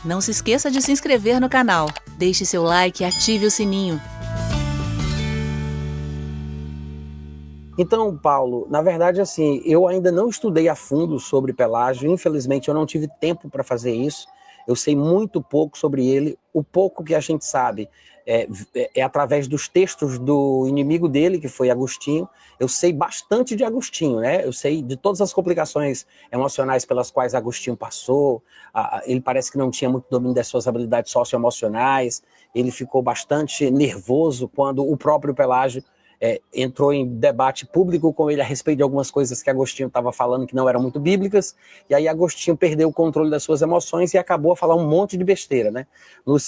Não se esqueça de se inscrever no canal, deixe seu like e ative o sininho. Então, Paulo, na verdade, assim, eu ainda não estudei a fundo sobre Pelágio, infelizmente eu não tive tempo para fazer isso, eu sei muito pouco sobre ele, o pouco que a gente sabe é através dos textos do inimigo dele, que foi Agostinho. Eu sei bastante de Agostinho, né? Eu sei de todas as complicações emocionais pelas quais Agostinho passou, ele parece que não tinha muito domínio das suas habilidades socioemocionais, ele ficou bastante nervoso quando o próprio Pelágio entrou em debate público com ele a respeito de algumas coisas que Agostinho estava falando que não eram muito bíblicas, e aí Agostinho perdeu o controle das suas emoções e acabou a falar um monte de besteira, né?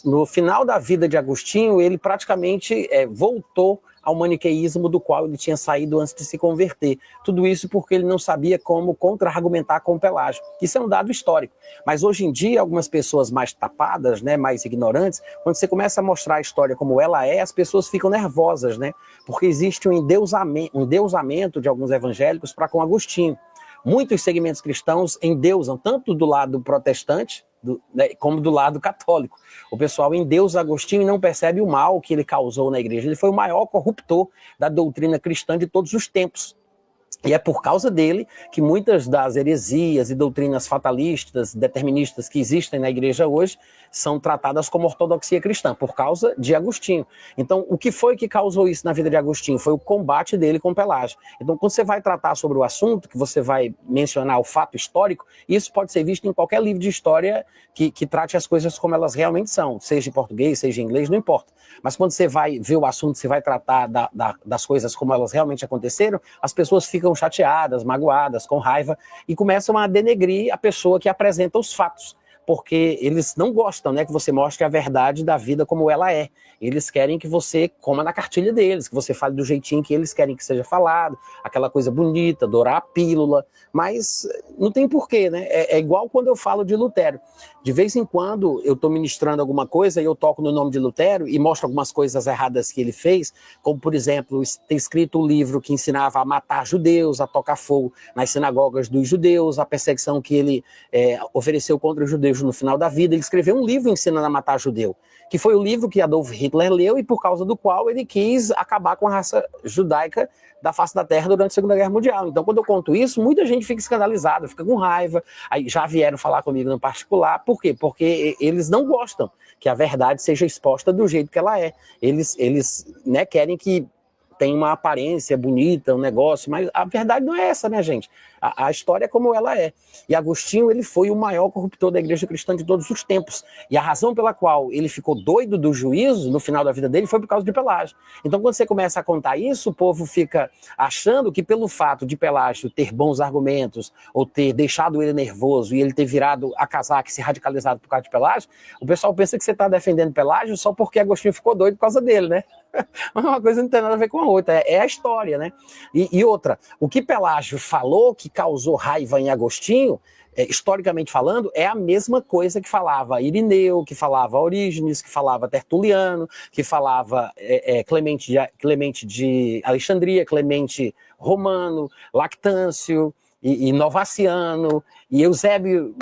No final da vida de Agostinho, ele praticamente voltou ao maniqueísmo do qual ele tinha saído antes de se converter. Tudo isso porque ele não sabia como contra-argumentar com Pelágio. Isso é um dado histórico. Mas hoje em dia, algumas pessoas mais tapadas, né, mais ignorantes, quando você começa a mostrar a história como ela é, as pessoas ficam nervosas, né? Porque existe um endeusamento de alguns evangélicos para com Agostinho. Muitos segmentos cristãos endeusam, tanto do lado protestante, como do lado católico. O pessoal endeusa Agostinho e não percebe o mal que ele causou na igreja. Ele foi o maior corruptor da doutrina cristã de todos os tempos. E é por causa dele que muitas das heresias e doutrinas fatalistas, deterministas que existem na igreja hoje são tratadas como ortodoxia cristã, por causa de Agostinho. Então, o que foi que causou isso na vida de Agostinho? Foi o combate dele com Pelágio. Então, quando você vai tratar sobre o assunto, que você vai mencionar o fato histórico, isso pode ser visto em qualquer livro de história que trate as coisas como elas realmente são, seja em português, seja em inglês, não importa. Mas quando você vai ver o assunto, você vai tratar das coisas como elas realmente aconteceram, as pessoas ficam chateadas, magoadas, com raiva, e começam a denegrir a pessoa que apresenta os fatos, porque eles não gostam, né, que você mostre a verdade da vida como ela é. Eles querem que você coma na cartilha deles, que você fale do jeitinho que eles querem que seja falado, aquela coisa bonita, dourar a pílula, mas não tem porquê, né? É igual quando eu falo de Lutero. De vez em quando eu estou ministrando alguma coisa e eu toco no nome de Lutero e mostro algumas coisas erradas que ele fez, como, por exemplo, ter escrito um livro que ensinava a matar judeus, a tocar fogo nas sinagogas dos judeus, a perseguição que ele ofereceu contra os judeus no final da vida. Ele escreveu um livro ensinando a matar judeu, que foi o livro que Adolf Hitler leu e por causa do qual ele quis acabar com a raça judaica da face da terra durante a Segunda Guerra Mundial. Então, quando eu conto isso, muita gente fica escandalizada, fica com raiva, aí já vieram falar comigo no particular. Por quê? Porque eles não gostam que a verdade seja exposta do jeito que ela é. Eles né, querem que tem uma aparência bonita, um negócio, mas a verdade não é essa, né, gente? A história é como ela é. E Agostinho, ele foi o maior corruptor da igreja cristã de todos os tempos. E a razão pela qual ele ficou doido do juízo no final da vida dele foi por causa de Pelágio. Então, quando você começa a contar isso, o povo fica achando que pelo fato de Pelágio ter bons argumentos, ou ter deixado ele nervoso e ele ter virado a casaca e se radicalizado por causa de Pelágio, o pessoal pensa que você está defendendo Pelágio só porque Agostinho ficou doido por causa dele, né? Mas uma coisa não tem nada a ver com a outra, é a história, né? E outra, o que Pelágio falou que causou raiva em Agostinho, historicamente falando, é a mesma coisa que falava Irineu, que falava Orígenes, que falava Tertuliano, que falava Clemente de Alexandria, Clemente Romano, Lactâncio, e Novaciano, e Eusébio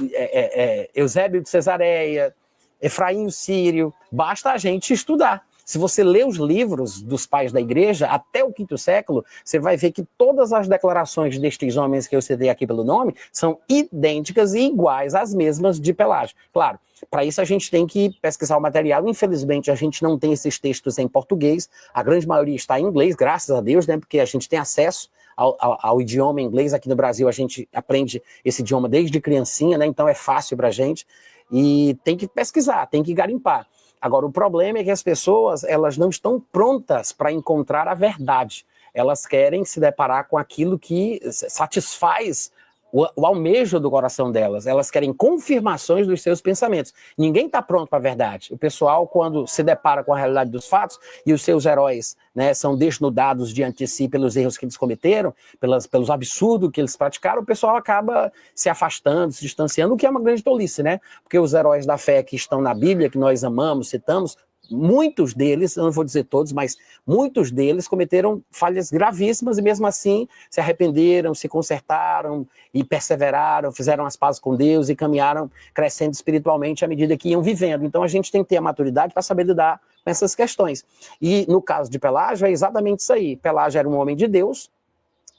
de Cesareia, Efraim Sírio. Basta a gente estudar. Se você lê os livros dos pais da igreja, até o quinto século, você vai ver que todas as declarações destes homens que eu citei aqui pelo nome são idênticas e iguais às mesmas de Pelágio. Claro, para isso a gente tem que pesquisar o material. Infelizmente, a gente não tem esses textos em português. A grande maioria está em inglês, graças a Deus, né? Porque a gente tem acesso ao idioma inglês. Aqui no Brasil, a gente aprende esse idioma desde criancinha, né? Então é fácil para a gente. E tem que pesquisar, tem que garimpar. Agora, o problema é que as pessoas, elas não estão prontas para encontrar a verdade. Elas querem se deparar com aquilo que satisfaz o almejo do coração delas. Elas querem confirmações dos seus pensamentos. Ninguém está pronto para a verdade. O pessoal, quando se depara com a realidade dos fatos e os seus heróis, né, são desnudados diante de si pelos erros que eles cometeram, pelos absurdos que eles praticaram, o pessoal acaba se afastando, se distanciando, o que é uma grande tolice, né? Porque os heróis da fé que estão na Bíblia, que nós amamos, citamos, muitos deles, eu não vou dizer todos, mas muitos deles cometeram falhas gravíssimas e mesmo assim se arrependeram, se consertaram e perseveraram, fizeram as pazes com Deus e caminharam crescendo espiritualmente à medida que iam vivendo. Então a gente tem que ter a maturidade para saber lidar com essas questões. E no caso de Pelágio é exatamente isso aí. Pelágio era um homem de Deus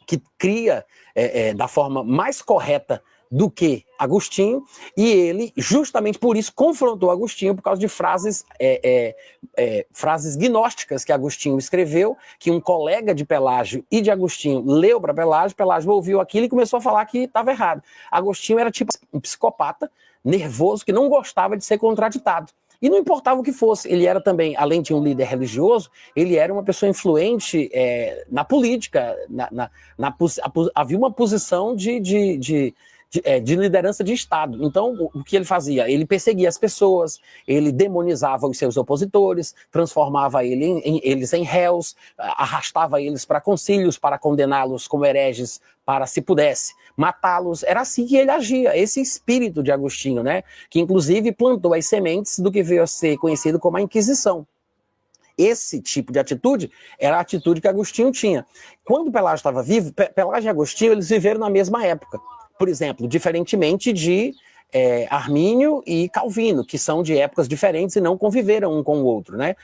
que cria da forma mais correta do que Agostinho, e ele, justamente por isso, confrontou Agostinho por causa de frases gnósticas que Agostinho escreveu, que um colega de Pelágio e de Agostinho leu para Pelágio, Pelágio ouviu aquilo e começou a falar que estava errado. Agostinho era tipo um psicopata, nervoso, que não gostava de ser contraditado. E não importava o que fosse, ele era também, além de um líder religioso, ele era uma pessoa influente na política, havia uma posição de liderança de Estado. Então, o que ele fazia? Ele perseguia as pessoas, ele demonizava os seus opositores, transformava eles em réus, arrastava eles para concílios para condená-los como hereges, para, se pudesse, matá-los. Era assim que ele agia, esse espírito de Agostinho, né? Que inclusive plantou as sementes do que veio a ser conhecido como a Inquisição. Esse tipo de atitude era a atitude que Agostinho tinha. Quando Pelágio estava vivo, Pelágio e Agostinho, eles viveram na mesma época. Por exemplo, diferentemente de Armínio e Calvino, que são de épocas diferentes e não conviveram um com o outro, né?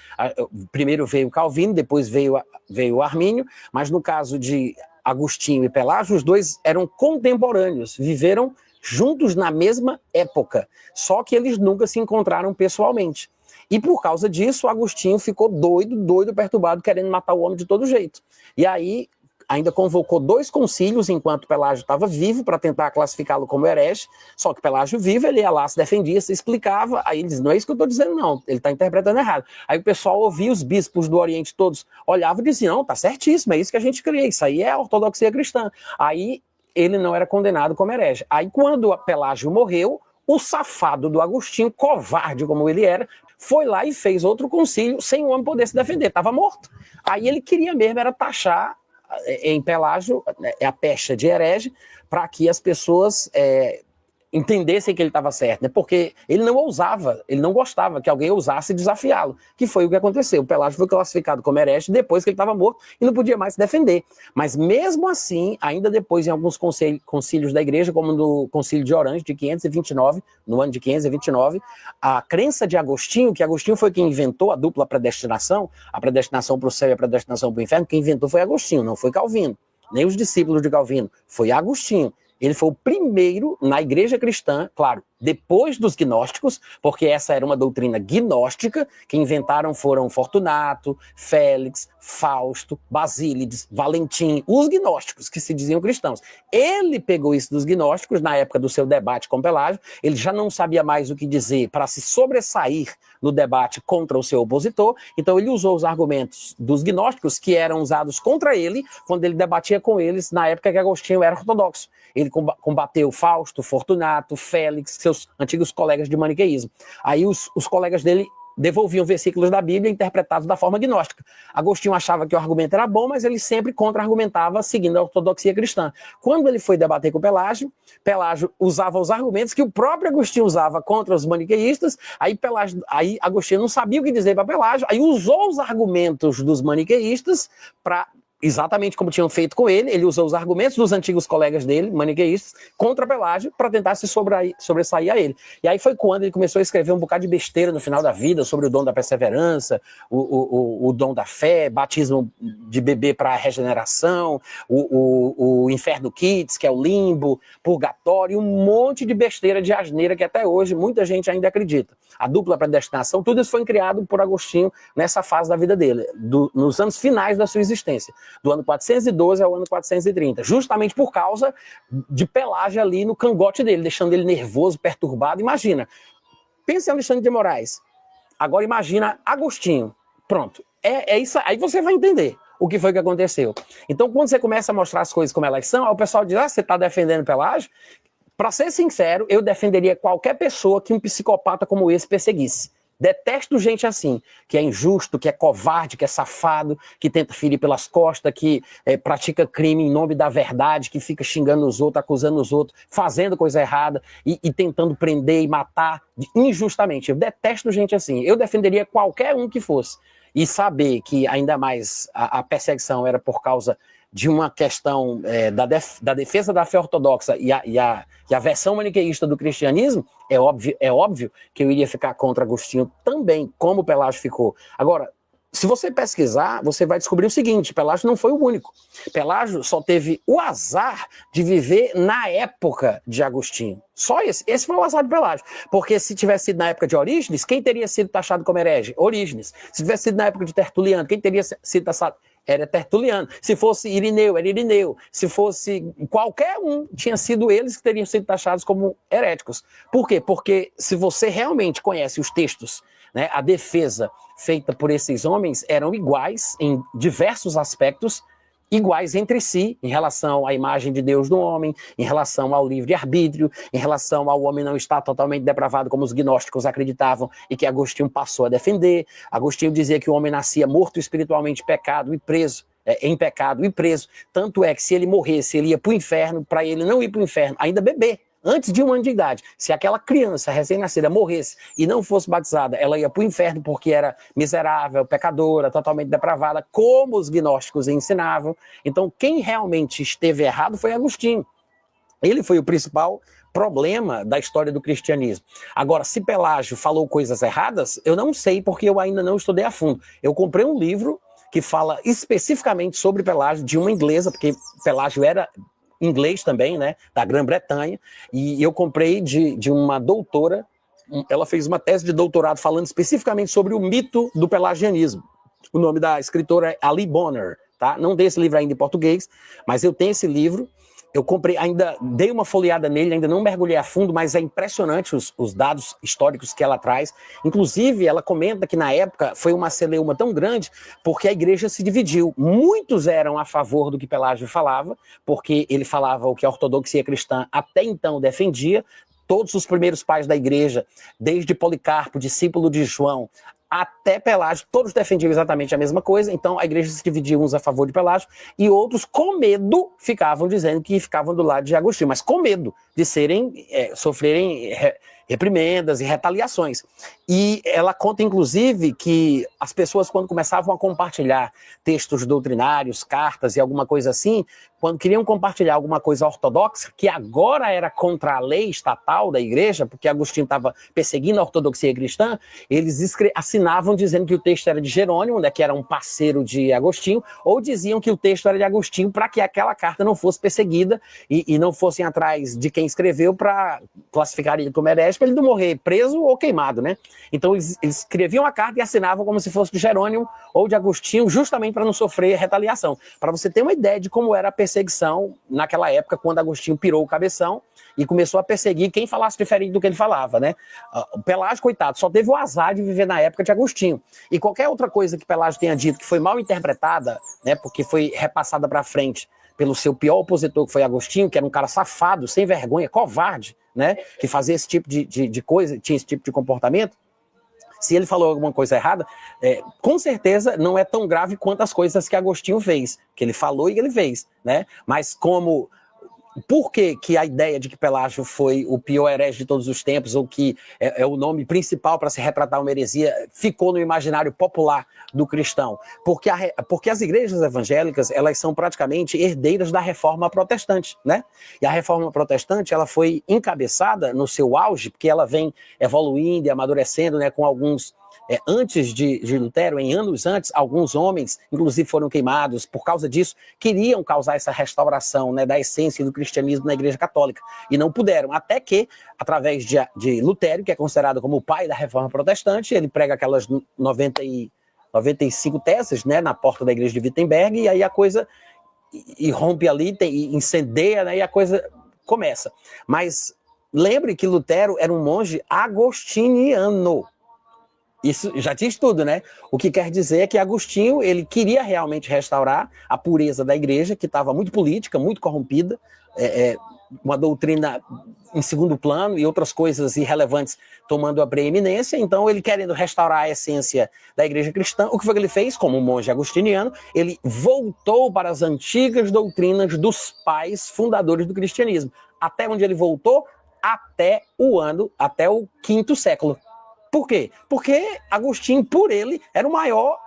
Primeiro veio Calvino, depois veio Armínio, mas no caso de Agostinho e Pelágio, os dois eram contemporâneos, viveram juntos na mesma época, só que eles nunca se encontraram pessoalmente. E por causa disso, Agostinho ficou doido, perturbado, querendo matar o homem de todo jeito. E aí ainda convocou 2 concílios enquanto Pelágio estava vivo para tentar classificá-lo como herege, só que Pelágio vivo, ele ia lá, se defendia, se explicava, aí ele diz, não é isso que eu estou dizendo não, ele está interpretando errado. Aí o pessoal ouvia, os bispos do Oriente todos olhavam e diziam, não, tá certíssimo, é isso que a gente crê, isso aí é a ortodoxia cristã. Aí ele não era condenado como herege. Aí quando Pelágio morreu, o safado do Agostinho, covarde como ele era, foi lá e fez outro concílio sem o homem poder se defender, estava morto. Aí ele queria mesmo era taxar em Pelágio a pecha de herege para que as pessoas entendessem que ele estava certo, né? Porque ele não ousava, ele não gostava que alguém ousasse desafiá-lo, que foi o que aconteceu. O Pelágio foi classificado como herege depois que ele estava morto e não podia mais se defender. Mas mesmo assim, ainda depois em alguns concílios da igreja, como no concílio de Orange de 529, no ano de 529, a crença de Agostinho, que Agostinho foi quem inventou a dupla predestinação, a predestinação para o céu e a predestinação para o inferno, quem inventou foi Agostinho, não foi Calvino, nem os discípulos de Calvino, foi Agostinho. Ele foi o primeiro na igreja cristã, claro, depois dos gnósticos, porque essa era uma doutrina gnóstica, que inventaram foram Fortunato, Félix, Fausto, Basílides, Valentim, os gnósticos que se diziam cristãos. Ele pegou isso dos gnósticos na época do seu debate com Pelágio, ele já não sabia mais o que dizer para se sobressair no debate contra o seu opositor, então ele usou os argumentos dos gnósticos que eram usados contra ele quando ele debatia com eles na época que Agostinho era ortodoxo. Ele combateu Fausto, Fortunato, Félix, seus antigos colegas de maniqueísmo. Aí os colegas dele devolviam versículos da Bíblia interpretados da forma gnóstica. Agostinho achava que o argumento era bom, mas ele sempre contra-argumentava seguindo a ortodoxia cristã. Quando ele foi debater com Pelágio, Pelágio usava os argumentos que o próprio Agostinho usava contra os maniqueístas, aí Agostinho não sabia o que dizer para Pelágio, aí usou os argumentos dos maniqueístas para... Exatamente como tinham feito com ele usou os argumentos dos antigos colegas dele, maniqueístas, contra Pelágio, para tentar se sobressair a ele. E aí foi quando ele começou a escrever um bocado de besteira no final da vida, sobre o dom da perseverança, o dom da fé, batismo de bebê para a regeneração, o Inferno Kids, que é o limbo, purgatório, um monte de besteira, de asneira, que até hoje muita gente ainda acredita. A dupla predestinação, tudo isso foi criado por Agostinho nessa fase da vida dele, nos anos finais da sua existência. Do ano 412 ao ano 430, justamente por causa de Pelágio ali no cangote dele, deixando ele nervoso, perturbado. Imagina, pense em Alexandre de Moraes, agora imagina Agostinho, pronto, é isso, aí você vai entender o que foi que aconteceu. Então quando você começa a mostrar as coisas como elas são, aí o pessoal diz, você está defendendo Pelágio? Para ser sincero, eu defenderia qualquer pessoa que um psicopata como esse perseguisse. Detesto gente assim, que é injusto, que é covarde, que é safado, que tenta ferir pelas costas, que pratica crime em nome da verdade, que fica xingando os outros, acusando os outros, fazendo coisa errada e tentando prender e matar injustamente. Eu detesto gente assim. Eu defenderia qualquer um que fosse. E saber que ainda mais a perseguição era por causa de uma questão da defesa da fé ortodoxa e a versão maniqueísta do cristianismo, é óbvio que eu iria ficar contra Agostinho também, como Pelágio ficou. Agora, se você pesquisar, você vai descobrir o seguinte: Pelágio não foi o único. Pelágio só teve o azar de viver na época de Agostinho. Só esse. Esse foi o azar de Pelágio. Porque se tivesse sido na época de Orígenes, quem teria sido taxado como herege? Orígenes. Se tivesse sido na época de Tertuliano, quem teria sido taxado? Era Tertuliano. Se fosse Irineu, era Irineu. Se fosse qualquer um, tinha sido eles que teriam sido taxados como heréticos. Por quê? Porque se você realmente conhece os textos, né, a defesa feita por esses homens eram iguais em diversos aspectos, iguais entre si, em relação à imagem de Deus no homem, em relação ao livre-arbítrio, em relação ao homem não estar totalmente depravado, como os gnósticos acreditavam e que Agostinho passou a defender. Agostinho dizia que o homem nascia morto espiritualmente, pecado e preso, em pecado e preso. Tanto é que se ele morresse, ele ia para o inferno. Para ele não ir para o inferno, ainda beber, antes de 1 ano de idade, se aquela criança recém-nascida morresse e não fosse batizada, ela ia para o inferno porque era miserável, pecadora, totalmente depravada, como os gnósticos ensinavam. Então, quem realmente esteve errado foi Agostinho. Ele foi o principal problema da história do cristianismo. Agora, se Pelágio falou coisas erradas, eu não sei porque eu ainda não estudei a fundo. Eu comprei um livro que fala especificamente sobre Pelágio, de uma inglesa, porque Pelágio era inglês também, né, da Grã-Bretanha, e eu comprei de uma doutora. Ela fez uma tese de doutorado falando especificamente sobre o mito do pelagianismo. O nome da escritora é Ali Bonner, tá? Não tem esse livro ainda em português, mas eu tenho esse livro. Eu comprei, ainda dei uma folheada nele, ainda não mergulhei a fundo, mas é impressionante os dados históricos que ela traz. Inclusive, ela comenta que na época foi uma celeuma tão grande porque a igreja se dividiu. Muitos eram a favor do que Pelágio falava, porque ele falava o que a ortodoxia cristã até então defendia. Todos os primeiros pais da igreja, desde Policarpo, discípulo de João, até Pelágio, todos defendiam exatamente a mesma coisa. Então a igreja se dividia, uns a favor de Pelágio e outros com medo ficavam dizendo que ficavam do lado de Agostinho, mas com medo de sofrerem reprimendas e retaliações. E ela conta, inclusive, que as pessoas, quando começavam a compartilhar textos doutrinários, cartas e alguma coisa assim, quando queriam compartilhar alguma coisa ortodoxa, que agora era contra a lei estatal da igreja, porque Agostinho estava perseguindo a ortodoxia cristã, eles assinavam dizendo que o texto era de Jerônimo, né, que era um parceiro de Agostinho, ou diziam que o texto era de Agostinho para que aquela carta não fosse perseguida e não fossem atrás de quem escreveu para classificar ele como herege, para ele não morrer preso ou queimado, né? Então eles escreviam a carta e assinavam como se fosse de Jerônimo ou de Agostinho, justamente para não sofrer retaliação. Para você ter uma ideia de como era a perseguição naquela época, quando Agostinho pirou o cabeção e começou a perseguir quem falasse diferente do que ele falava, né? O Pelágio, coitado, só teve o azar de viver na época de Agostinho. E qualquer outra coisa que Pelágio tenha dito que foi mal interpretada, né, porque foi repassada para frente pelo seu pior opositor, que foi Agostinho, que era um cara safado, sem vergonha, covarde, né, que fazia esse tipo de coisa, tinha esse tipo de comportamento. Se ele falou alguma coisa errada, com certeza não é tão grave quanto as coisas que Agostinho fez, que ele falou e que ele fez, né? Mas como... Por que a ideia de que Pelágio foi o pior herege de todos os tempos, ou que é o nome principal para se retratar uma heresia, ficou no imaginário popular do cristão? Porque as igrejas evangélicas, elas são praticamente herdeiras da reforma protestante, né? E a reforma protestante, ela foi encabeçada no seu auge, porque ela vem evoluindo e amadurecendo, né, com alguns... antes de Lutero, em anos antes, alguns homens, inclusive, foram queimados. Por causa disso, queriam causar essa restauração, né, da essência do cristianismo na Igreja Católica. E não puderam, até que, através de Lutero, que é considerado como o pai da Reforma Protestante, ele prega aquelas 95 teses, né, na porta da Igreja de Wittenberg, e aí a coisa irrompe ali, incendeia, né, e a coisa começa. Mas lembre que Lutero era um monge agostiniano. Isso já tinha estudo, né? O que quer dizer é que Agostinho, ele queria realmente restaurar a pureza da igreja, que estava muito política, muito corrompida, uma doutrina em segundo plano e outras coisas irrelevantes tomando a preeminência. Então, ele querendo restaurar a essência da igreja cristã, o que foi que ele fez? Como um monge agostiniano, ele voltou para as antigas doutrinas dos pais fundadores do cristianismo. Até onde ele voltou? Até o quinto século. Por quê? Porque Agostinho, por ele, era o maior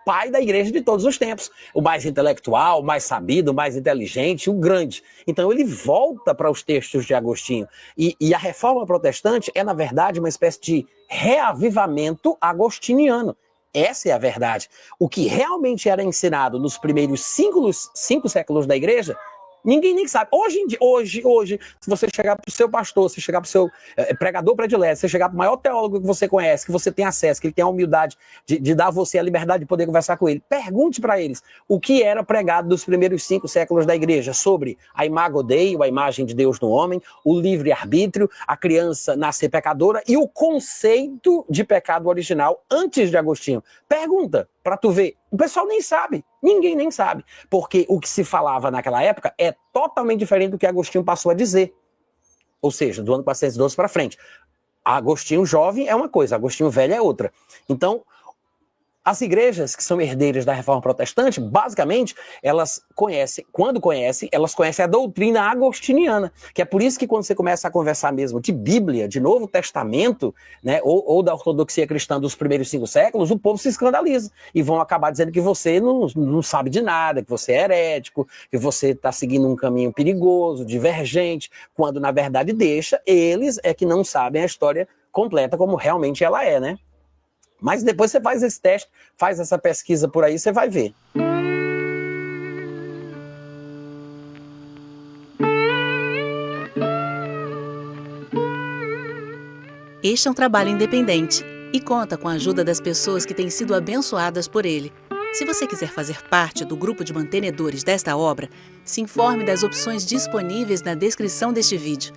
pai da igreja de todos os tempos. O mais intelectual, o mais sabido, o mais inteligente, o grande. Então ele volta para os textos de Agostinho. E a reforma protestante é, na verdade, uma espécie de reavivamento agostiniano. Essa é a verdade. O que realmente era ensinado nos primeiros cinco séculos da igreja, ninguém nem sabe. Hoje, se você chegar para o seu pastor, se chegar para o seu pregador predileto, se chegar para o maior teólogo que você conhece, que você tem acesso, que ele tem a humildade de dar a você a liberdade de poder conversar com ele, pergunte para eles o que era pregado nos primeiros 5 séculos da igreja sobre a imago Dei, a imagem de Deus no homem, o livre-arbítrio, a criança nascer pecadora e o conceito de pecado original antes de Agostinho. Pergunta para tu ver. O pessoal nem sabe. Ninguém nem sabe. Porque o que se falava naquela época é totalmente diferente do que Agostinho passou a dizer. Ou seja, do ano 412 para frente. Agostinho jovem é uma coisa, Agostinho velho é outra. Então, as igrejas que são herdeiras da reforma protestante, basicamente, elas conhecem a doutrina agostiniana, que é por isso que quando você começa a conversar mesmo de Bíblia, de Novo Testamento, né, ou da ortodoxia cristã dos primeiros 5 séculos, o povo se escandaliza e vão acabar dizendo que você não sabe de nada, que você é herético, que você está seguindo um caminho perigoso, divergente, quando na verdade eles é que não sabem a história completa como realmente ela é, né? Mas depois você faz esse teste, faz essa pesquisa por aí, você vai ver. Este é um trabalho independente e conta com a ajuda das pessoas que têm sido abençoadas por ele. Se você quiser fazer parte do grupo de mantenedores desta obra, se informe das opções disponíveis na descrição deste vídeo.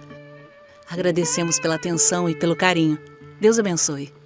Agradecemos pela atenção e pelo carinho. Deus abençoe.